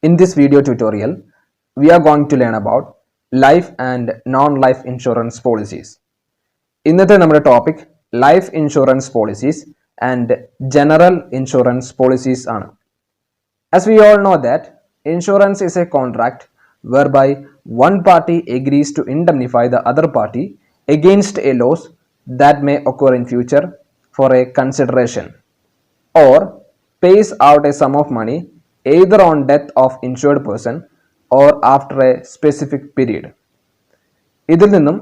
In this video tutorial, we are going to learn about life and non-life insurance policies. ഇന്നത്തെ നമ്മുടെ topic life insurance policies and general insurance policies ആണ്. As we all know that insurance is a contract whereby one party agrees to indemnify the other party against a loss that may occur in future for a consideration or pays out a sum of money either on death of insured person or after a specific period. ഇതിൽ നിന്നും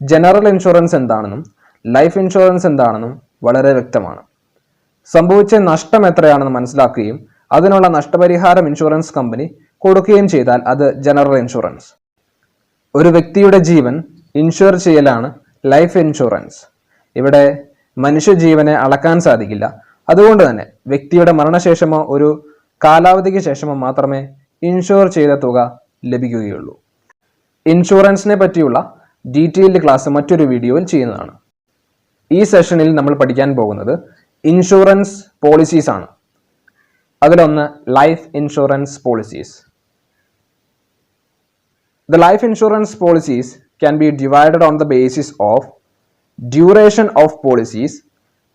general insurance എന്താണെന്നും life insurance എന്താണെന്നും വളരെ വ്യക്തമാണ്. സംഭവിച്ച നഷ്ടം എത്രയാണെന്ന് മനസ്സിലാക്കുകയും അതിനുള്ള നഷ്ടപരിഹാരം ഇൻഷുറൻസ് കമ്പനി കൊടുക്കുകയും ചെയ്താൽ അത് ജനറൽ ഇൻഷുറൻസ്. ഒരു വ്യക്തിയുടെ ജീവൻ ഇൻഷുർ ചെയ്യലാണ് ലൈഫ് ഇൻഷുറൻസ്. ഇവിടെ മനുഷ്യജീവനെ അളക്കാൻ സാധിക്കില്ല. അതുകൊണ്ട് തന്നെ വ്യക്തിയുടെ മരണശേഷമോ ഒരു കാലാവധിക്ക് ശേഷമോ മാത്രമേ ഇൻഷുർ ചെയ്ത തുക ലഭിക്കുകയുള്ളൂ. ഇൻഷുറൻസിനെ പറ്റിയുള്ള ഡീറ്റെയിൽഡ് ക്ലാസ് മറ്റൊരു വീഡിയോയിൽ ചെയ്യുന്നതാണ്. ഈ സെഷനിൽ നമ്മൾ പഠിക്കാൻ പോകുന്നത് ഇൻഷുറൻസ് പോളിസീസ് ആണ്. അതിലൊന്ന് life insurance policies. The life insurance policies can be divided on the basis of duration of policies,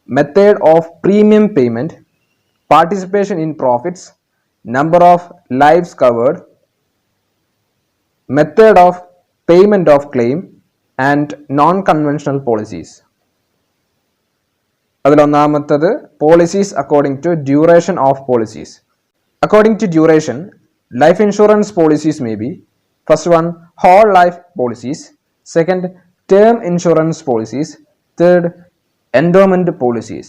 method of premium payment, participation in profits, number of lives covered, method of payment of claim, and non-conventional policies. അതിലൊന്നാമത്തത് policies according to duration of policies. According to duration, life insurance policies may be: first one, whole life policies; second, term insurance policies; third, endowment policies.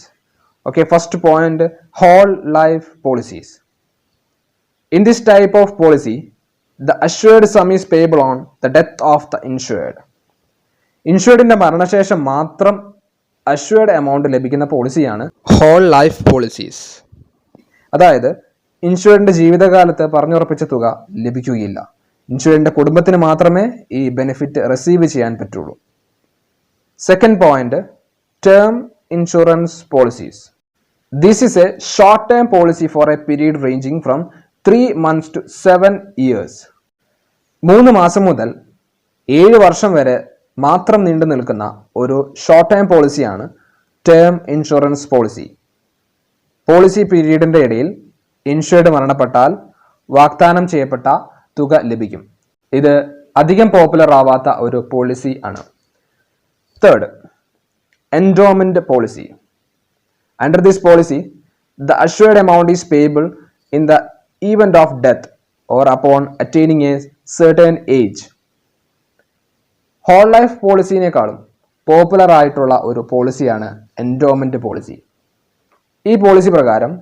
Okay, first point, whole life policies. In this type of policy, the assured sum is payable on the death of the insured. ഇൻഷുർഡിന്റെ മരണശേഷം മാത്രം assured amount ലഭിക്കുന്ന പോളിസിയാണ് whole life policies. അതായത് ഇൻഷുർഡിന്റെ ജീവിതകാലത്ത് പറഞ്ഞുറപ്പിച്ച തുക ലഭിക്കുകയില്ല. ഇൻഷുർഡിന്റെ കുടുംബത്തിന് മാത്രമേ ഈ ബെനിഫിറ്റ് റിസീവ് ചെയ്യാൻ പറ്റുള്ളൂ. Second point, term insurance policies. This is a short-term policy for a period ranging from 3 months to 7 years. 3 മാസം മുതൽ 7 വർഷം വരെ മാത്രം നീണ്ടു നിൽക്കുന്ന ഒരു ഷോർട്ട് ടൈം പോളിസിയാണ് ടേം ഇൻഷുറൻസ് പോളിസി. പോളിസി പീരീഡിന്റെ ഇടയിൽ ഇൻഷുർഡ് മരണപ്പെട്ടാൽ വാഗ്ദാനം ചെയ്യപ്പെട്ട തുക ലഭിക്കും. ഇത് അധികം പോപ്പുലർ ആവാത്ത ഒരു പോളിസി ആണ്. Third, endowment policy. Under this policy, the assured amount is payable in the event of death or upon attaining a certain age. Whole life പോളിസിനേക്കാളും പോപ്പുലർ ആയിട്ടുള്ള ഒരു പോളിസിയാണ് എൻഡോമെന്റ് പോളിസി. ഈ പോളിസി പ്രകാരം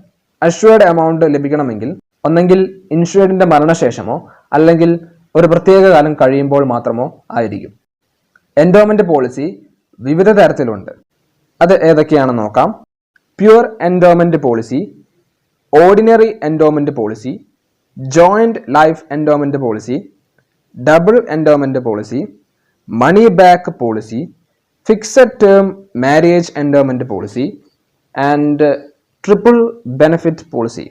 അഷ്വേർഡ് എമൗണ്ട് ലഭിക്കണമെങ്കിൽ ഒന്നെങ്കിൽ ഇൻഷുർഡിന്റെ മരണശേഷമോ അല്ലെങ്കിൽ ഒരു പ്രത്യേക കാലം കഴിയുമ്പോൾ മാത്രമോ ആയിരിക്കും. എൻഡോമെന്റ് പോളിസി വിവിധ തരത്തിലുണ്ട്. അത് ഏതൊക്കെയാണെന്ന് നോക്കാം. Pure endowment policy, ordinary endowment policy, joint life endowment policy, double endowment policy, money back policy, fixed term marriage endowment policy and triple benefit policy.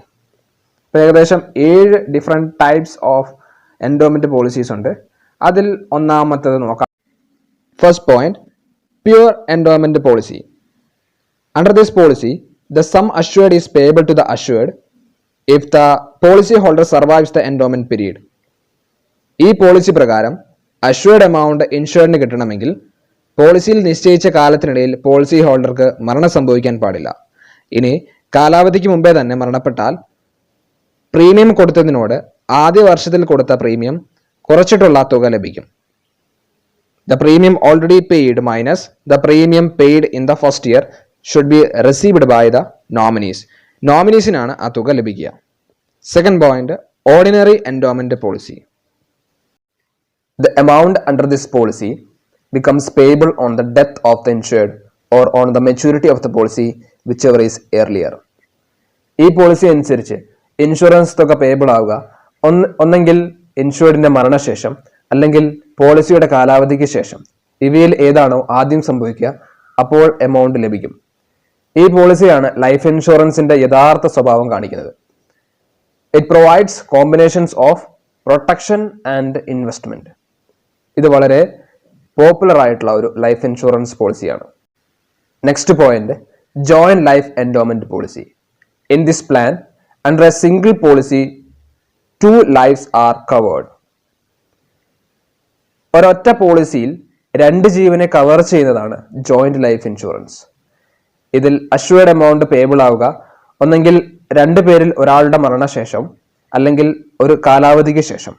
ഇപ്പോൾ ഏകദേശം 7 different types of endowment policies ഉണ്ട്. അതിൽ ഒന്നാമത്തത് നോക്കാം. First point, pure endowment policy. Under this policy, the sum assured is payable to the assured if the policy holder survives the endowment period. ഈ policy പ്രകാരം assured amount ഇൻഷുർഡിന് കിട്ടണമെങ്കിൽ പോളിസിയിൽ നിശ്ചയിച്ച കാലത്തിനിടയിൽ policy ഹോൾഡർക്ക് മരണം സംഭവിക്കാൻ പാടില്ല. ഇനി കാലാവധിക്ക് മുമ്പേ തന്നെ മരണപ്പെട്ടാൽ പ്രീമിയം കൊടുത്തതിനോട് ആദ്യ വർഷത്തിൽ കൊടുത്ത പ്രീമിയം കുറച്ചിട്ടുള്ള തുക ലഭിക്കും. The premium already paid minus the premium paid in the first year should be received by the nominees. നോമിനീസിനാണ് ആ തുക ലഭിക്കുക. Second point, ordinary endowment policy. The amount under this policy becomes payable on the death of the insured or on the maturity of the policy, whichever is earlier. ഈ policy അനുസരിച്ച് insurance തുക payable ആവുക ഒന്നെങ്കിൽ ഇൻഷുർഡിന്റെ മരണശേഷം അല്ലെങ്കിൽ പോളിസിയുടെ കാലാവധിക്ക് ശേഷം. ഇവയിൽ ഏതാണോ ആദ്യം സംഭവിക്കുക അപ്പോൾ എമൗണ്ട് ലഭിക്കും. ഈ പോളിസിയാണ് ലൈഫ് ഇൻഷുറൻസിന്റെ യഥാർത്ഥ സ്വഭാവം കാണിക്കുന്നത്. It provides combinations of protection and investment. ഇത് വളരെ പോപ്പുലർ ആയിട്ടുള്ള ഒരു ലൈഫ് ഇൻഷുറൻസ് പോളിസിയാണ്. Next point, joint life endowment policy. In this plan under a single policy 2 lives are covered. ഒരൊറ്റ പോളിസിയിൽ 2 ജീവനെ കവർ ചെയ്യുന്നതാണ് ജോയിന്റ് ലൈഫ് ഇൻഷുറൻസ്. ഇതിൽ അഷ്വേർഡ് എമൗണ്ട് പേബിൾ ആവുക ഒന്നെങ്കിൽ 2 പേരിൽ ഒരാളുടെ മരണശേഷം അല്ലെങ്കിൽ ഒരു കാലാവധിക്ക് ശേഷം.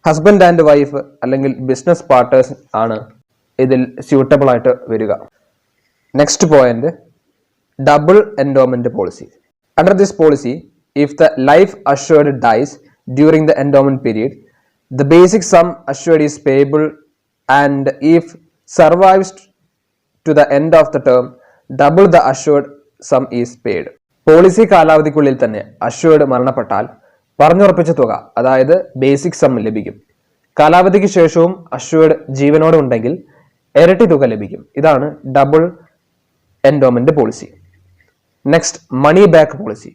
ഹസ്ബൻഡ് ആൻഡ് വൈഫ് അല്ലെങ്കിൽ ബിസിനസ് പാർട്ട്നേഴ്സ് ആണ് ഇതിൽ സ്യൂട്ടബിൾ ആയിട്ട് വരിക. Next point, double endowment policy. Under this policy, if the life assured dies during the endowment period, the basic sum assured is payable, and if survives to the end of the term, double the assured sum is paid. പോളിസി കാലാവധിക്കുള്ളിൽ തന്നെ assured മരണപ്പെട്ടാൽ പറഞ്ഞുറപ്പിച്ച തുക, അതായത് basic some ലഭിക്കും. കാലാവധിക്ക് ശേഷവും assured ജീവനോടെ ഉണ്ടെങ്കിൽ ഇരട്ടി തുക ലഭിക്കും. ഇതാണ് double endowment policy. Next, money back policy.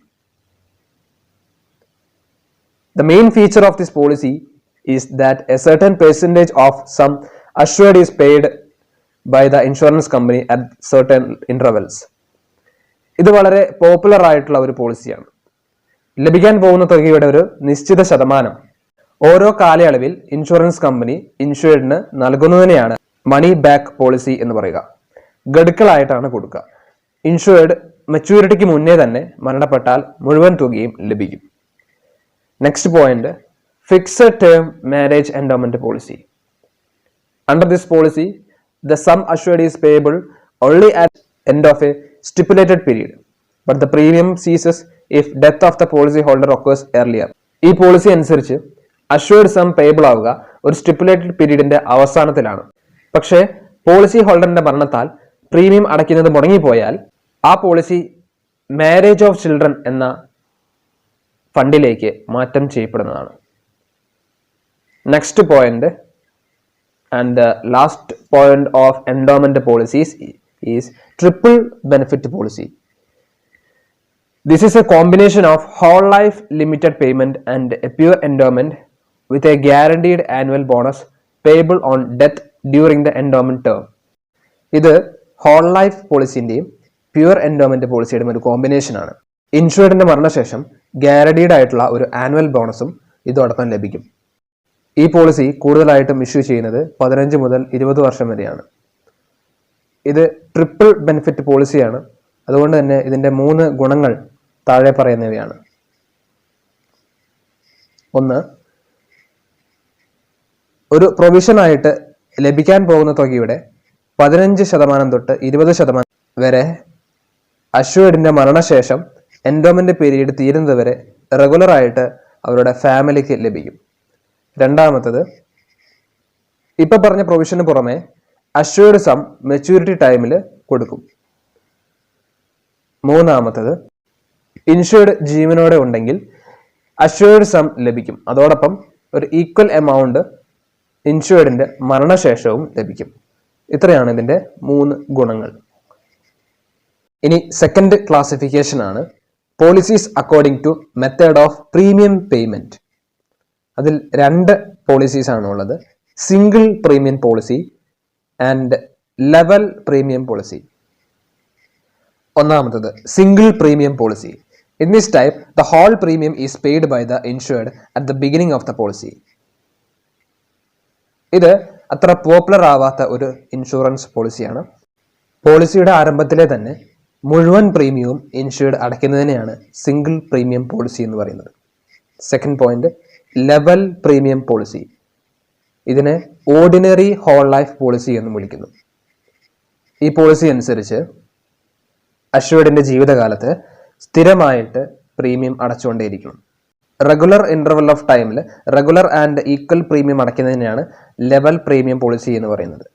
The main feature of this policy is that a certain percentage of sum assured is paid by the insurance company at certain intervals. ഇത് വളരെ popular ആയിട്ടുള്ള ഒരു പോളിസിയാണ്. ലഭിക്കാൻ പോകുന്ന തുകയുടെ ഒരു നിശ്ചിത ശതമാനം ഓരോ കാലയളവിൽ ഇൻഷുറൻസ് കമ്പനി ഇൻഷുർഡിന് നൽകുന്നതിനെയാണ് മണി ബാക്ക് പോളിസി എന്ന് പറയുക. ഗഡുക്കളായിട്ടാണ് കൊടുക്കുക. ഇൻഷുർഡ് മെച്യൂരിറ്റിക്ക് മുന്നേ തന്നെ മരണപ്പെട്ടാൽ മുഴുവൻ തുകയും ലഭിക്കും. Next point, fixed term marriage endowment policy. Under this policy, the sum assured is payable only at end of a stipulated period, but the premium ceases if death of the policy holder occurs earlier. ഈ policy അനുസരിച്ച് assured some payable ആവുക ഒരു stipulated പീരീഡിന്റെ അവസാനത്തിലാണ്. പക്ഷേ policy ഹോൾഡറിന്റെ മരണത്താൽ premium അടയ്ക്കുന്നത് മുടങ്ങിപ്പോയാൽ ആ policy marriage of children എന്ന ഫണ്ടിലേക്ക് മാറ്റം ചെയ്യപ്പെടുന്നതാണ്. Next point and last point of endowment policies is triple benefit policy. This is a combination of whole life limited payment and a pure endowment with a guaranteed annual bonus payable on death during the endowment term. ഇത് whole life പോളിസിന്റെയും pure endowment പോളിസിയുടെയും ഒരു combination ആണ്. ഇൻഷുർഡിന്റെ മരണശേഷം guaranteed ആയിട്ടുള്ള ഒരു annual ബോണസും ഇതോടൊപ്പം ലഭിക്കും. ഈ പോളിസി കൂടുതലായിട്ടും ഇഷ്യൂ ചെയ്യുന്നത് 15 മുതൽ 20 വർഷം വരെയാണ്. ഇത് ട്രിപ്പിൾ ബെനിഫിറ്റ് പോളിസിയാണ്. അതുകൊണ്ട് തന്നെ ഇതിന്റെ 3 ഗുണങ്ങൾ താഴെ പറയുന്നവയാണ്. ഒന്ന്, ഒരു പ്രൊവിഷനായിട്ട് ലഭിക്കാൻ പോകുന്ന തുകയുടെ 15% തൊട്ട് 20% വരെ അഷ്വേർഡിന്റെ മരണശേഷം എൻഡോമെന്റ് പീരീഡ് തീരുന്നത് വരെ റെഗുലർ ആയിട്ട് അവരുടെ ഫാമിലിക്ക് ലഭിക്കും. രണ്ടാമത്തത്, ഇപ്പൊ പറഞ്ഞ പ്രൊവിഷന് പുറമെ അഷ്വേർഡ് സം മെച്യൂരിറ്റി ടൈമിൽ കൊടുക്കും. മൂന്നാമത്തത്, ഇൻഷുർഡ് ജീവനോടെ ഉണ്ടെങ്കിൽ അഷ്വേർഡ് സം ലഭിക്കും. അതോടൊപ്പം ഒരു ഈക്വൽ എമൗണ്ട് ഇൻഷുർഡിന്റെ മരണശേഷവും ലഭിക്കും. ഇത്രയാണ് ഇതിന്റെ 3 ഗുണങ്ങൾ. ഇനി സെക്കൻഡ് ക്ലാസിഫിക്കേഷൻ ആണ് policies according to method of premium payment. അതിൽ 2 പോളിസീസ് ആണ് ഉള്ളത്, single premium policy and level premium policy. ഒന്നാമത്തത് single premium policy. In this type the whole premium is paid by the insured at the beginning of the policy. ഇത് അത്ര popular ആവാത്ത ഒരു insurance പോളിസിയാണ്. പോളിസിയുടെ ആരംഭത്തിലെ തന്നെ മുഴുവൻ പ്രീമിയവും ഇൻഷുർഡ് അടയ്ക്കുന്നതിനെയാണ് സിംഗിൾ പ്രീമിയം പോളിസി എന്ന് പറയുന്നത്. Second point, level premium policy. ഇതിനെ ഓർഡിനറി ഹോൾ ലൈഫ് പോളിസി എന്ന് വിളിക്കുന്നു. ഈ പോളിസി അനുസരിച്ച് അഷ്വേർഡിന്റെ ജീവിതകാലത്ത് സ്ഥിരമായിട്ട് പ്രീമിയം അടച്ചുകൊണ്ടേയിരിക്കണം. റെഗുലർ ഇന്റർവൽ ഓഫ് ടൈമിൽ റെഗുലർ ആൻഡ് ഈക്വൽ പ്രീമിയം അടയ്ക്കുന്നതിനെയാണ് ലെവൽ പ്രീമിയം പോളിസി എന്ന് പറയുന്നത്.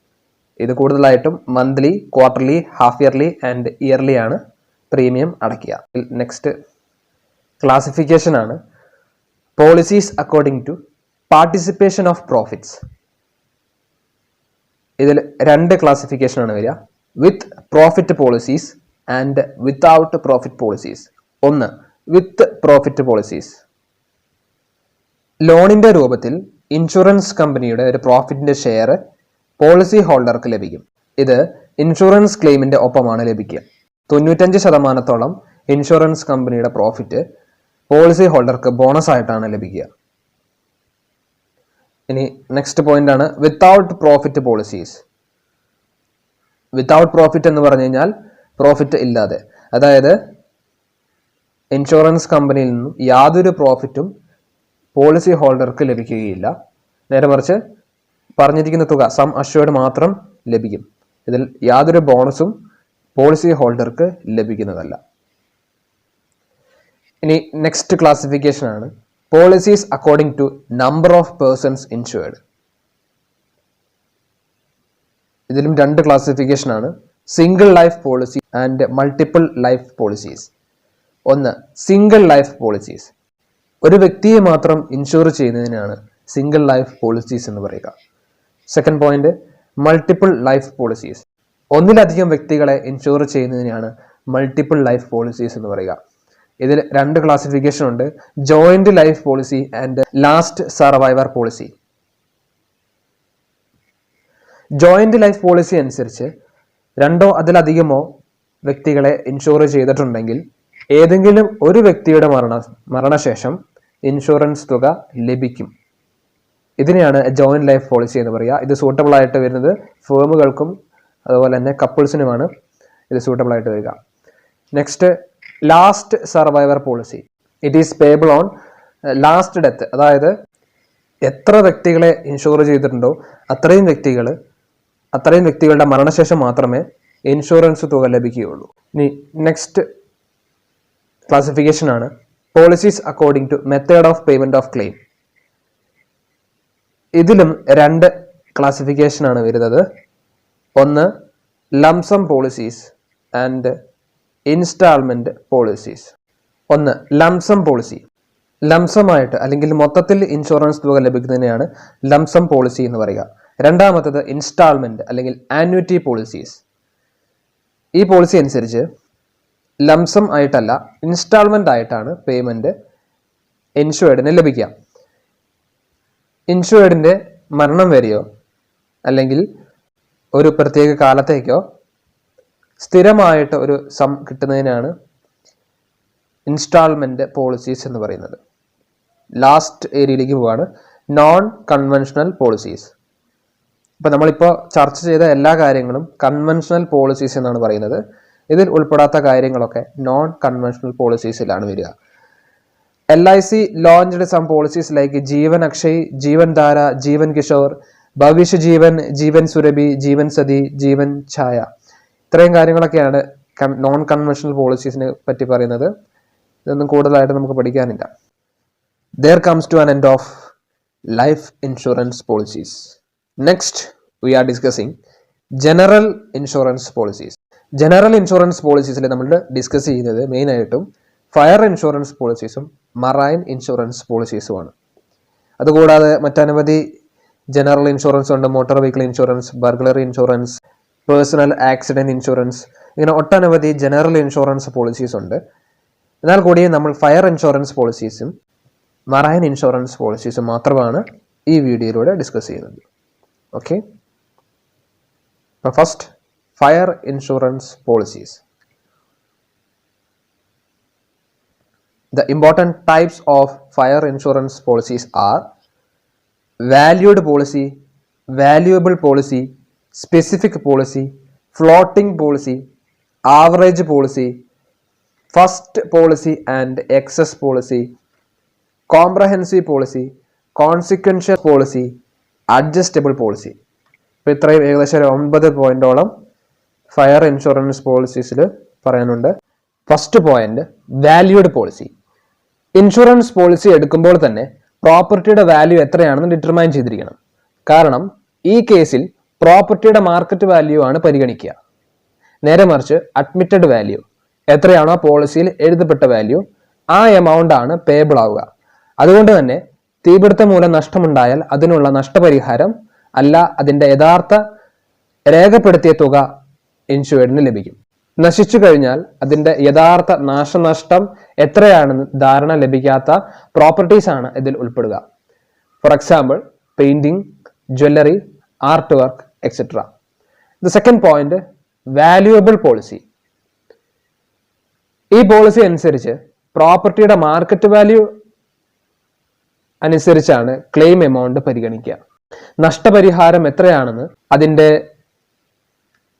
ഇത് കൂടുതലായിട്ടും monthly, quarterly, half yearly and yearly ആണ് പ്രീമിയം അടയ്ക്കുക. നെക്സ്റ്റ് ക്ലാസിഫിക്കേഷൻ ആണ് policies according to participation of profits. ഇതിൽ 2 ക്ലാസിഫിക്കേഷൻ ആണ് വരിക, with profit policies and without profit policies. ഒന്ന്, വിത്ത് പ്രോഫിറ്റ് പോളിസീസ്. ലോണിന്റെ രൂപത്തിൽ ഇൻഷുറൻസ് കമ്പനിയുടെ ഒരു പ്രോഫിറ്റിന്റെ ഷെയർ പോളിസി ഹോൾഡർക്ക് ലഭിക്കും. ഇത് ഇൻഷുറൻസ് ക്ലെയിമിന്റെ ഒപ്പമാണ് ലഭിക്കുക. 95% ഇൻഷുറൻസ് കമ്പനിയുടെ പ്രോഫിറ്റ് പോളിസി ഹോൾഡർക്ക് ബോണസ് ആയിട്ടാണ് ലഭിക്കുക. ഇനി നെക്സ്റ്റ് പോയിന്റ് ആണ് without profit policies. Without profit എന്ന് പറഞ്ഞു കഴിഞ്ഞാൽ പ്രോഫിറ്റ് ഇല്ലാതെ, അതായത് ഇൻഷുറൻസ് കമ്പനിയിൽ നിന്നും യാതൊരു പ്രോഫിറ്റും പോളിസി ഹോൾഡർക്ക് ലഭിക്കുകയില്ല. നേരെ മറിച്ച് പറഞ്ഞിരിക്കുന്ന തുക സം അഷ്വേർഡ് മാത്രം ലഭിക്കും. ഇതിൽ യാതൊരു ബോണസും പോളിസി ഹോൾഡർക്ക് ലഭിക്കുന്നതല്ല. ഇനി നെക്സ്റ്റ് ക്ലാസിഫിക്കേഷൻ ആണ് policies according to number of persons insured. ഇതിലും 2 ക്ലാസിഫിക്കേഷൻ ആണ്, single life policy and multiple life policies. ഒന്ന്, സിംഗിൾ ലൈഫ് പോളിസീസ്. ഒരു വ്യക്തിയെ മാത്രം ഇൻഷുർ ചെയ്യുന്നതിനാണ് സിംഗിൾ ലൈഫ് പോളിസീസ് എന്ന് പറയുക. Second point, multiple life policies. ഒന്നിലധികം വ്യക്തികളെ ഇൻഷുർ ചെയ്യുന്നതിനാണ് മൾട്ടിപ്പിൾ ലൈഫ് പോളിസീസ് എന്ന് പറയുക. ഇതിൽ 2 ക്ലാസിഫിക്കേഷൻ ഉണ്ട്, joint life policy and last survivor policy. Joint life policy അനുസരിച്ച് 2 അതിലധികമോ വ്യക്തികളെ ഇൻഷുർ ചെയ്തിട്ടുണ്ടെങ്കിൽ ഏതെങ്കിലും ഒരു വ്യക്തിയുടെ മരണശേഷം ഇൻഷുറൻസ് തുക ലഭിക്കും. ഇതിനെയാണ് ജോയിന്റ് ലൈഫ് പോളിസി എന്ന് പറയുക. ഇത് സൂട്ടബിൾ ആയിട്ട് വരുന്നത് ഫേമുകൾക്കും അതുപോലെ തന്നെ കപ്പിൾസിനുമാണ് ഇത് സൂട്ടബിൾ ആയിട്ട് വരിക. Next, last survivor policy. It is payable on last death. അതായത് എത്ര വ്യക്തികളെ ഇൻഷുർ ചെയ്തിട്ടുണ്ടോ അത്രയും വ്യക്തികളുടെ മരണശേഷം മാത്രമേ ഇൻഷുറൻസ് തുക ലഭിക്കുകയുള്ളൂ. ഇനി നെക്സ്റ്റ് ക്ലാസിഫിക്കേഷൻ ആണ് policies according to method of payment of claim. ഇതിലും 2 ക്ലാസിഫിക്കേഷൻ ആണ് വരുന്നത്. ഒന്ന്, lump sum policies and instalment policies. ഒന്ന്, ലംസം പോളിസി. ലംസമായിട്ട് അല്ലെങ്കിൽ മൊത്തത്തിൽ ഇൻഷുറൻസ് തുക ലഭിക്കുന്നതിനെയാണ് ലംസം പോളിസി എന്ന് പറയുക. രണ്ടാമത്തത് ഇൻസ്റ്റാൾമെന്റ് അല്ലെങ്കിൽ ആന്വിറ്റി പോളിസീസ്. ഈ പോളിസി അനുസരിച്ച് ലംസം ആയിട്ടല്ല, ഇൻസ്റ്റാൾമെന്റ് ആയിട്ടാണ് പേയ്മെന്റ് ഇൻഷുർഡിന് ലഭിക്കുക. ഇൻഷുർഡിന്റെ മരണം വരെയോ അല്ലെങ്കിൽ ഒരു പ്രത്യേക കാലത്തേക്കോ സ്ഥിരമായിട്ട് ഒരു സം കിട്ടുന്നതിനാണ് ഇൻസ്റ്റാൾമെന്റ് പോളിസീസ് എന്ന് പറയുന്നത്. ലാസ്റ്റ് ഏരിയയിലേക്ക് പോവാണ്, നോൺ കൺവെൻഷണൽ പോളിസീസ്. ഇപ്പം നമ്മളിപ്പോൾ ചർച്ച ചെയ്ത എല്ലാ കാര്യങ്ങളും കൺവെൻഷണൽ പോളിസീസ് എന്നാണ് പറയുന്നത്. ഇതിൽ ഉൾപ്പെടാത്ത കാര്യങ്ങളൊക്കെ നോൺ കൺവെൻഷണൽ പോളിസീസിലാണ് വരിക. LIC launched some policies like ജീവൻ അക്ഷയ്, ജീവൻ ധാര, ജീവൻ കിഷോർ, ഭവിഷ്യ ജീവൻ, ജീവൻ സുരഭി, ജീവൻ സതി, ജീവൻ ഛായ. ഇത്രയും കാര്യങ്ങളൊക്കെയാണ് നോൺ കൺവെൻഷണൽ പോളിസീസിനെ പറ്റി പറയുന്നത്. ഇതൊന്നും കൂടുതലായിട്ട് നമുക്ക് പഠിക്കാനില്ല. There comes to an end of life insurance policies. Next, we are discussing general insurance policies. General insurance പോളിസീസിൽ നമ്മൾ ഡിസ്കസ് ചെയ്യുന്നത് മെയിനായിട്ടും ഫയർ ഇൻഷുറൻസ് പോളിസീസും മറൈൻ ഇൻഷുറൻസ് പോളിസീസുമാണ്. അതുകൂടാതെ മറ്റനവധി ജനറൽ ഇൻഷുറൻസ് ഉണ്ട്. Motor vehicle insurance, burglary insurance, personal accident insurance, ഇങ്ങനെ ഒട്ടനവധി ജനറൽ ഇൻഷുറൻസ് പോളിസീസ് ഉണ്ട്. എന്നാൽ കൂടി നമ്മൾ ഫയർ ഇൻഷുറൻസ് പോളിസീസും മറൈൻ ഇൻഷുറൻസ് പോളിസീസും മാത്രമാണ് ഈ വീഡിയോയിലൂടെ ഡിസ്കസ് ചെയ്യുന്നത്. Okay, first fire insurance policies. The important types of fire insurance policies are valued policy, valuable policy, specific policy, floating policy, average policy, first policy and excess policy, comprehensive policy, consequential policy, adjustable policy. ഇപ്പോൾ ഇത്രയും ഏകദേശം 9 പോയിന്റോളം fire insurance പോളിസീസിൽ പറയാനുണ്ട്. First point, valued policy. Insurance policy എടുക്കുമ്പോൾ തന്നെ പ്രോപ്പർട്ടിയുടെ value എത്രയാണെന്ന് determine ചെയ്തിരിക്കണം. കാരണം ഈ കേസിൽ പ്രോപ്പർട്ടിയുടെ മാർക്കറ്റ് വാല്യൂ ആണ് പരിഗണിക്കുക. നേരെ മറിച്ച് അഡ്മിറ്റഡ് വാല്യൂ, എത്രയാണോ പോളിസിയിൽ എഴുതപ്പെട്ട വാല്യൂ, ആ എമൗണ്ട് ആണ് പേബിൾ ആവുക. അതുകൊണ്ട് തന്നെ തീപിടുത്തം മൂലം നഷ്ടമുണ്ടായാൽ അതിനുള്ള നഷ്ടപരിഹാരം അല്ല, അതിന്റെ യഥാർത്ഥ രേഖപ്പെടുത്തിയ തുക ഇൻഷുർഡിന് ലഭിക്കും. നശിച്ചു കഴിഞ്ഞാൽ അതിന്റെ യഥാർത്ഥ നാശനഷ്ടം എത്രയാണെന്ന് ധാരണ ലഭിക്കാത്ത പ്രോപ്പർട്ടീസ് ആണ് ഇതിൽ ഉൾപ്പെടുക. For example painting, jewellery, art work etcetera. The second point, valuable policy. ഈ പോളിസി അനുസരിച്ച് പ്രോപ്പർട്ടിയുടെ മാർക്കറ്റ് വാല്യൂ അനുസരിച്ചാണ് ക്ലെയിം എമൗണ്ട് പരിഗണിക്കുക. നഷ്ടപരിഹാരം എത്രയാണെന്ന് അതിന്റെ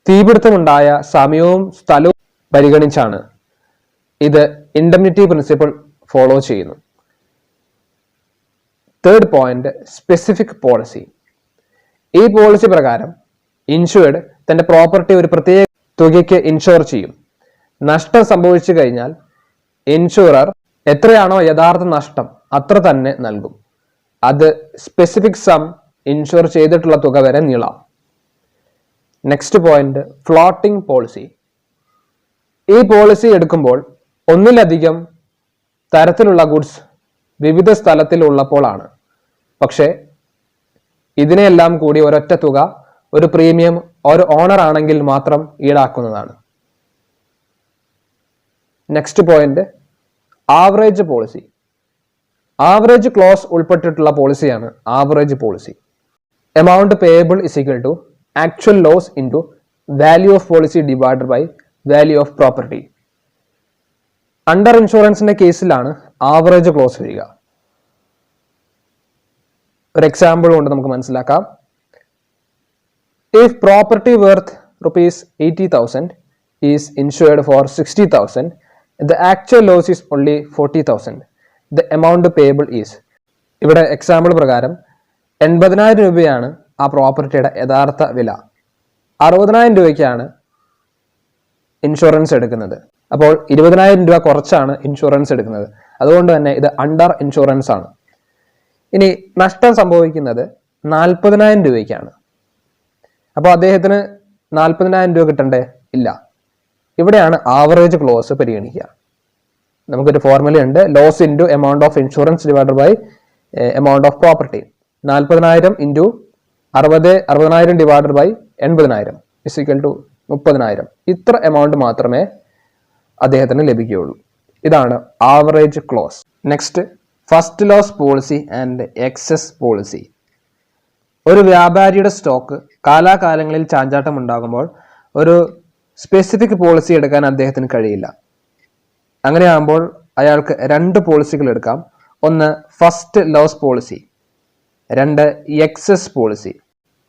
തീപിടുത്തമുണ്ടായ സമയവും സ്ഥലവും പരിഗണിച്ചാണ് ഇത് ഇൻഡെംനിറ്റി പ്രിൻസിപ്പിൾ ഫോളോ ചെയ്യുന്നു. Third point, specific policy. ഈ പോളിസി പ്രകാരം ഇൻഷുർഡ് തന്റെ പ്രോപ്പർട്ടി ഒരു പ്രത്യേക തുകയ്ക്ക് ഇൻഷുർ ചെയ്യും. നഷ്ടം സംഭവിച്ചു കഴിഞ്ഞാൽ ഇൻഷുറർ എത്രയാണോ യഥാർത്ഥ നഷ്ടം അത്ര തന്നെ നൽകും. അത് സ്പെസിഫിക് സം ഇൻഷുർ ചെയ്തിട്ടുള്ള തുക വരെ നീളാം. Next point, floating policy. ഈ പോളിസി എടുക്കുമ്പോൾ ഒന്നിലധികം തരത്തിലുള്ള ഗുഡ്സ് വിവിധ സ്ഥലത്തിൽ ഉള്ളപ്പോഴാണ്. പക്ഷേ ഇതിനെല്ലാം കൂടി ഒരൊറ്റ തുക, ഒരു പ്രീമിയം ഒരു ഓണർ ആണെങ്കിൽ മാത്രം ഈടാക്കുന്നതാണ്. Next point, average policy. Average clause ഉൾപ്പെട്ടിട്ടുള്ള പോളിസിയാണ് average policy. Amount payable is equal to actual loss into value of policy divided by value of property. Under ഇൻഷുറൻസിന്റെ കേസിലാണ് ആവറേജ് ക്ലോസ് വരിക. ഒരു എക്സാമ്പിൾ കൊണ്ട് നമുക്ക് മനസ്സിലാക്കാം. If property worth ₹80,000 is insured for 60,000, the actual loss is only 40,000. The amount payable is. ഇവിടെ example പ്രകാരം 80,000 രൂപയാണ് ആ പ്രോപ്പർട്ടിയുടെ യഥാർത്ഥ വില. 60,000 രൂപയ്ക്കാണ് ഇൻഷുറൻസ് എടുക്കുന്നത്. അപ്പോൾ 20,000 രൂപ കുറച്ചാണ് ഇൻഷുറൻസ് എടുക്കുന്നത്. അതുകൊണ്ട് തന്നെ ഇത് അണ്ടർ ഇൻഷുറൻസ് ആണ്. ഇനി നഷ്ടം സംഭവിക്കുന്നത് 40,000 രൂപയ്ക്കാണ്. അപ്പോൾ അദ്ദേഹത്തിന് 40,000 രൂപ കിട്ടണ്ടേ? ഇല്ല. ഇവിടെയാണ് ആവറേജ് ക്ലോസ് പരിഗണിക്കുക. നമുക്കൊരു ഫോർമുല ഉണ്ട്, loss into amount of insurance divided by amount of property. 40,000 into 60,000 divided by 80,000 is equal to 30,000. ഇത്ര എമൗണ്ട് മാത്രമേ അദ്ദേഹത്തിന് ലഭിക്കുകയുള്ളൂ. ഇതാണ് average clause. Next, first loss policy and excess policy. ഒരു വ്യാപാരിയുടെ സ്റ്റോക്ക് കാലാകാലങ്ങളിൽ ചാഞ്ചാട്ടം ഉണ്ടാകുമ്പോൾ ഒരു സ്പെസിഫിക് പോളിസി എടുക്കാൻ അദ്ദേഹത്തിന് കഴിയില്ല. അങ്ങനെയാകുമ്പോൾ അയാൾക്ക് 2 പോളിസികൾ എടുക്കാം. ഒന്ന് first loss policy, 2 excess policy.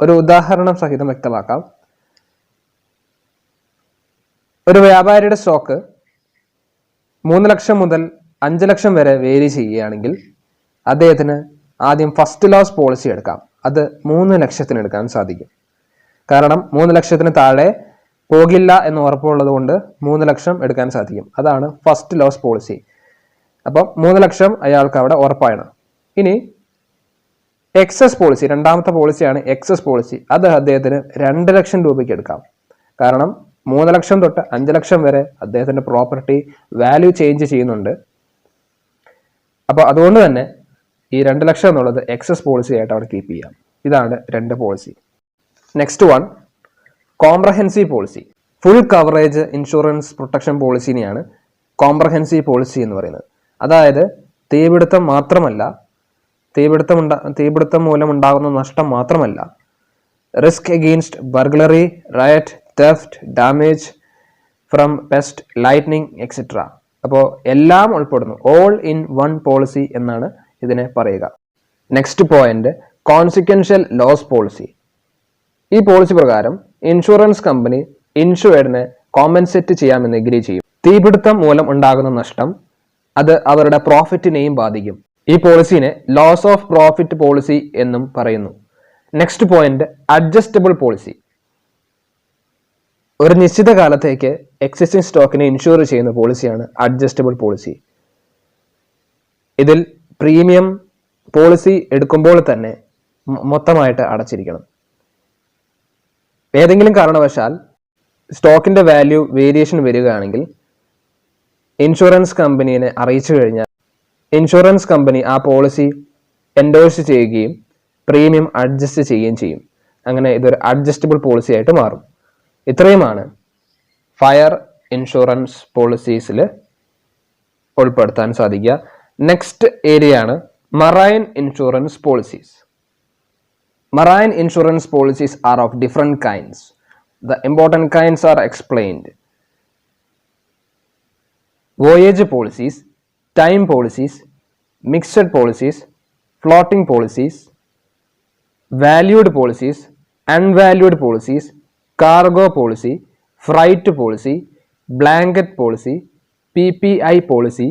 ഒരു ഉദാഹരണം സഹിതം വ്യക്തമാക്കാം. ഒരു വ്യാപാരിയുടെ സ്റ്റോക്ക് 3 ലക്ഷം മുതൽ 5 ലക്ഷം വരെ വേരി ചെയ്യുകയാണെങ്കിൽ അദ്ദേഹത്തിന് ആദ്യം ഫസ്റ്റ് ലോസ് പോളിസി എടുക്കാം. അത് 3 ലക്ഷത്തിന് എടുക്കാൻ സാധിക്കും. കാരണം 3 ലക്ഷത്തിന് താഴെ പോകില്ല എന്ന് ഉറപ്പുള്ളത് കൊണ്ട് 3 ലക്ഷം എടുക്കാൻ സാധിക്കും. അതാണ് ഫസ്റ്റ് ലോസ് പോളിസി. അപ്പം 3 ലക്ഷം അയാൾക്ക് അവിടെ ഉറപ്പാണ്. ഇനി എക്സസ് പോളിസി, രണ്ടാമത്തെ പോളിസിയാണ് എക്സസ് പോളിസി. അത് അദ്ദേഹത്തിന് 2 ലക്ഷം രൂപയ്ക്ക് എടുക്കാം. കാരണം 3 ലക്ഷം തൊട്ട് 5 ലക്ഷം വരെ അദ്ദേഹത്തിന്റെ പ്രോപ്പർട്ടി വാല്യൂ ചേഞ്ച് ചെയ്യുന്നുണ്ട്. അപ്പോൾ അതുകൊണ്ട് തന്നെ ഈ 2 ലക്ഷം എന്നുള്ളത് എക്സസ് പോളിസി ആയിട്ട് അവിടെ കീപ്പ് ചെയ്യാം. ഇതാണ് 2 policy. Next one, comprehensive policy. Full coverage insurance protection പോളിസിനെയാണ് കോംപ്രഹെൻസീവ് പോളിസി എന്ന് പറയുന്നത്. അതായത് തീപിടുത്തം മാത്രമല്ല, തീപിടുത്തം മൂലം ഉണ്ടാകുന്ന നഷ്ടം മാത്രമല്ല, risk against burglary, riot, theft, damage from pest, lightning etcetera. അപ്പോൾ എല്ലാം ഉൾപ്പെടുന്നു. ഓൾ ഇൻ വൺ പോളിസി എന്നാണ് ഇതിനെ പറയുക. Next point, consequential loss policy. ഈ പോളിസി പ്രകാരം ഇൻഷുറൻസ് കമ്പനി ഇൻഷുർഡിനെ കോമ്പൻസേറ്റ് ചെയ്യാമെന്ന് എഗ്രി ചെയ്യും. തീപിടുത്തം മൂലം ഉണ്ടാകുന്ന നഷ്ടം അത് അവരുടെ പ്രോഫിറ്റിനെയും ബാധിക്കും. ഈ പോളിസിനെ ലോസ് ഓഫ് പ്രോഫിറ്റ് പോളിസി എന്നും പറയുന്നു. Next point, adjustable policy. ഒരു നിശ്ചിത കാലത്തേക്ക് എക്സിസ്റ്റിംഗ് സ്റ്റോക്കിനെ ഇൻഷുർ ചെയ്യുന്ന പോളിസിയാണ് അഡ്ജസ്റ്റബിൾ പോളിസി. ഇതിൽ പ്രീമിയം പോളിസി എടുക്കുമ്പോൾ തന്നെ മൊത്തമായിട്ട് അടച്ചിരിക്കണം. ഏതെങ്കിലും കാരണവശാൽ സ്റ്റോക്കിന്റെ വാല്യൂ വേരിയേഷൻ വരികയാണെങ്കിൽ ഇൻഷുറൻസ് കമ്പനിയെ അറിയിച്ചു കഴിഞ്ഞാൽ ഇൻഷുറൻസ് കമ്പനി ആ പോളിസി എൻഡോഴ്സ് ചെയ്യുകയും പ്രീമിയം അഡ്ജസ്റ്റ് ചെയ്യുകയും ചെയ്യും. അങ്ങനെ ഇതൊരു അഡ്ജസ്റ്റബിൾ പോളിസി ആയിട്ട് മാറും. ഇത്രയുമാണ് ഫയർ ഇൻഷുറൻസ് പോളിസീസിൽ ഉൾപ്പെടുത്താൻ സാധിക്കുക. നെക്സ്റ്റ് ഏരിയ ആണ് Marine insurance policies. Marine insurance policies are of different kinds. The important kinds are explained. Voyage policies, time policies, mixed policies, floating policies, valued policies, unvalued policies, cargo policy, freight policy, blanket policy, PPI policy,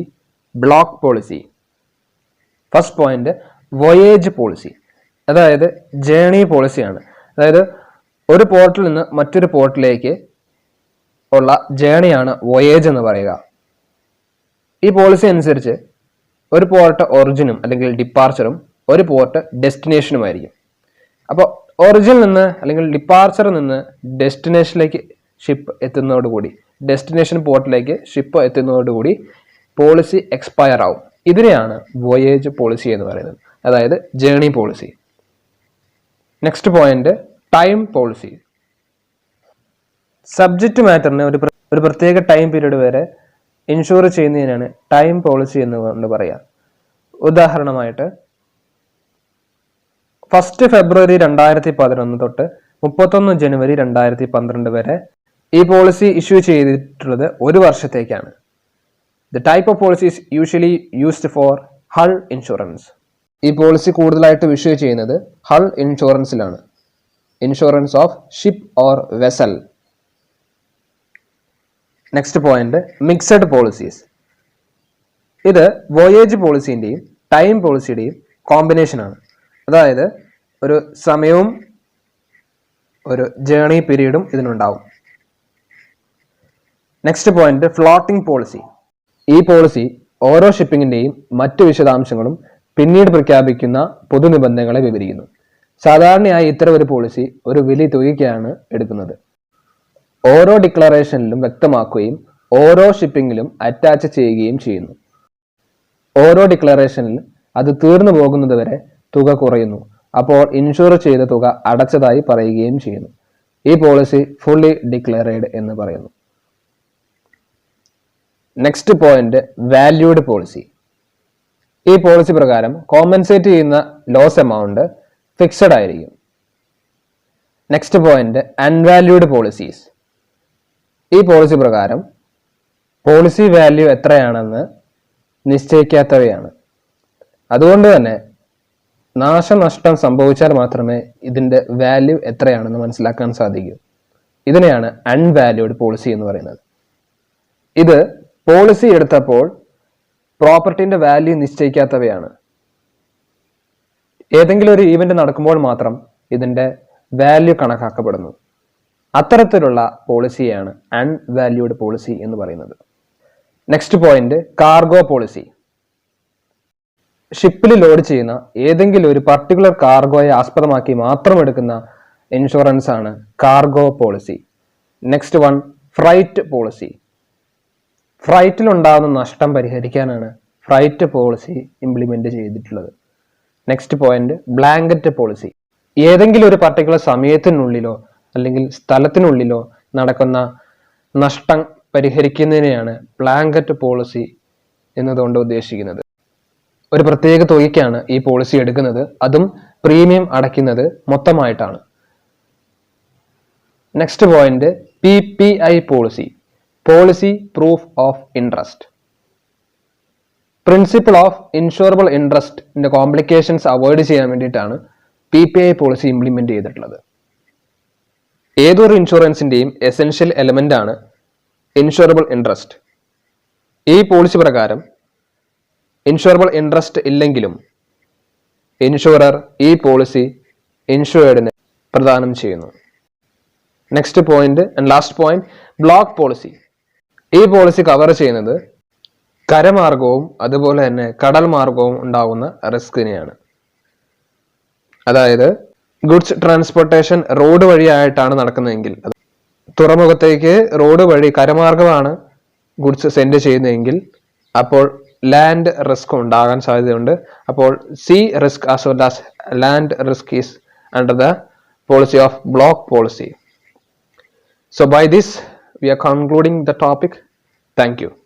block policy. First point voyage policy, അതായത് journey പോളിസിയാണ്. അതായത് ഒരു പോർട്ടിൽ നിന്ന് മറ്റൊരു പോർട്ടിലേക്ക് ഉള്ള ജേണിയാണ് voyage എന്ന് പറയുക. ഈ പോളിസി അനുസരിച്ച് ഒരു പോർട്ട് ഒറിജിനും അല്ലെങ്കിൽ ഡിപ്പാർച്ചറും ഒരു പോർട്ട് ഡെസ്റ്റിനേഷനുമായിരിക്കും. അപ്പോൾ ഒറിജിനിൽ നിന്ന് അല്ലെങ്കിൽ ഡിപ്പാർച്ചറിൽ നിന്ന് ഡെസ്റ്റിനേഷനിലേക്ക് ഷിപ്പ് എത്തുന്നതോടുകൂടി, ഡെസ്റ്റിനേഷൻ പോർട്ടിലേക്ക് ഷിപ്പ് എത്തുന്നതോടുകൂടി പോളിസി എക്സ്പയർ ആവും. ഇതിനെയാണ് വോയേജ് പോളിസി എന്ന് പറയുന്നത്, അതായത് journey policy. Next point time policy. Subject മാറ്ററിന് ഒരു പ്രത്യേക ടൈം പീരീഡ് വരെ ഇൻഷുർ ചെയ്യുന്നതിനാണ് ടൈം പോളിസി എന്ന് പറയാം. ഉദാഹരണമായിട്ട് 1 ഫെബ്രുവരി 2011 തൊട്ട് 31 ജനുവരി 2012 വരെ ഈ പോളിസി ഇഷ്യൂ ചെയ്തിട്ടുള്ളത് ഒരു വർഷത്തേക്കാണ്. The type of policy is usually used for hull insurance. ഈ പോളിസി കൂടുതലായിട്ട് ഇഷ്യൂ ചെയ്യുന്നത് ഹൾ ഇൻഷുറൻസിലാണ്. Insurance of ship or vessel. Next point mixed policies. ഇത് വോയേജ് പോളിസിൻ്റെയും ടൈം പോളിസിയുടെയും കോമ്പിനേഷനാണ്. അതായത് ഒരു സമയവും ഒരു ജേണി പീരീഡും ഇതിനുണ്ടാവും. Next point floating policy. ഈ പോളിസി ഓരോ ഷിപ്പിങ്ങിൻ്റെയും മറ്റു വിശദാംശങ്ങളും പിന്നീട് പ്രഖ്യാപിക്കുന്ന പൊതുനിബന്ധനകളെ വിവരിക്കുന്നു. സാധാരണയായി ഇത്തരം ഒരു പോളിസി ഒരു വലിയ തുകയ്ക്കാണ് എടുക്കുന്നത്. ഓരോ ഡിക്ലറേഷനിലും വ്യക്തമാക്കുകയും ഓരോ ഷിപ്പിങ്ങിലും അറ്റാച്ച് ചെയ്യുകയും ചെയ്യുന്നു. ഓരോ ഡിക്ലറേഷനിൽ അത് തീർന്നു പോകുന്നത് വരെ തുക കുറയുന്നു. അപ്പോൾ ഇൻഷുർ ചെയ്ത തുക അടച്ചതായി പറയുകയും ചെയ്യുന്നു. ഈ പോളിസി ഫുള്ളി ഡിക്ലെയർഡ് എന്ന് പറയുന്നു. Next point valued policy. ഈ പോളിസി പ്രകാരം കോമ്പൻസേറ്റ് ചെയ്യുന്ന ലോസ് എമൗണ്ട് ഫിക്സഡ് ആയിരിക്കും. Next point unvalued policies. ഈ പോളിസി പ്രകാരം പോളിസി വാല്യൂ എത്രയാണെന്ന് നിശ്ചയിക്കാത്തവയാണ്. അതുകൊണ്ട് തന്നെ നാശനഷ്ടം സംഭവിച്ചാൽ മാത്രമേ ഇതിന്റെ വാല്യൂ എത്രയാണെന്ന് മനസ്സിലാക്കാൻ സാധിക്കൂ. ഇതിനെയാണ് അൺവാല്യൂഡ് പോളിസി എന്ന് പറയുന്നത്. ഇത് പോളിസി എടുത്തപ്പോൾ പ്രോപ്പർട്ടിന്റെ വാല്യൂ നിശ്ചയിക്കാത്തവയാണ്. ഏതെങ്കിലും ഒരു ഈവന്റ് നടക്കുമ്പോൾ മാത്രം ഇതിന്റെ വാല്യൂ കണക്കാക്കപ്പെടുന്നു. അത്തരത്തിലുള്ള പോളിസിയാണ് അൺവാല്യൂഡ് പോളിസി എന്ന് പറയുന്നത്. Next point cargo policy. ഷിപ്പിൽ ലോഡ് ചെയ്യുന്ന ഏതെങ്കിലും ഒരു പർട്ടിക്കുലർ കാർഗോയെ ആസ്പദമാക്കി മാത്രം എടുക്കുന്ന ഇൻഷുറൻസ് ആണ് cargo policy. Next one freight policy. ഫ്രൈറ്റിൽ ഉണ്ടാകുന്ന നഷ്ടം പരിഹരിക്കാനാണ് ഫ്രൈറ്റ് പോളിസി ഇംപ്ലിമെന്റ് ചെയ്തിട്ടുള്ളത്. Next point blanket policy. ഏതെങ്കിലും ഒരു പർട്ടിക്കുലർ സമയത്തിനുള്ളിലോ അല്ലെങ്കിൽ സ്ഥലത്തിനുള്ളിലോ നടക്കുന്ന നഷ്ടം പരിഹരിക്കുന്നതിനെയാണ് ബ്ലാങ്കറ്റ് പോളിസി എന്നതുകൊണ്ട് ഉദ്ദേശിക്കുന്നത്. ഒരു പ്രത്യേക തുകയ്ക്കാണ് ഈ പോളിസി എടുക്കുന്നത്, അതും പ്രീമിയം അടയ്ക്കുന്നത് മൊത്തമായിട്ടാണ്. Next point PPI policy, policy proof of interest. Principle of insurable ഇൻട്രസ്റ്റിന്റെ കോംപ്ലിക്കേഷൻസ് അവോയ്ഡ് ചെയ്യാൻ വേണ്ടിയിട്ടാണ് PPI പോളിസി ഇംപ്ലിമെന്റ് ചെയ്തിട്ടുള്ളത്. ഏതൊരു ഇൻഷുറൻസിന്റെയും എസെൻഷ്യൽ എലമെന്റ് ആണ് ഇൻഷുറബിൾ ഇൻട്രസ്റ്റ്. ഈ പോളിസി പ്രകാരം ഇൻഷുറബിൾ ഇൻട്രസ്റ്റ് ഇല്ലെങ്കിലും ഇൻഷുറർ ഈ പോളിസി ഇൻഷുർഡിന് പ്രദാനം ചെയ്യുന്നു. Next point and last point block policy. ഈ പോളിസി കവർ ചെയ്യുന്നത് കരമാർഗവും അതുപോലെ തന്നെ കടൽ മാർഗവും ഉണ്ടാകുന്ന റിസ്കിനെയാണ്. അതായത് ഗുഡ്സ് ട്രാൻസ്പോർട്ടേഷൻ റോഡ് വഴിയായിട്ടാണ് നടക്കുന്നതെങ്കിൽ, തുറമുഖത്തേക്ക് റോഡ് വഴി കരമാർഗമാണ് ഗുഡ്സ് സെൻഡ് ചെയ്യുന്നതെങ്കിൽ അപ്പോൾ ലാൻഡ് റിസ്ക് ഉണ്ടാകാൻ സാധ്യതയുണ്ട്. അപ്പോൾ sea risk as well as land risk is under the policy of block policy. So by this we are concluding the topic. Thank you.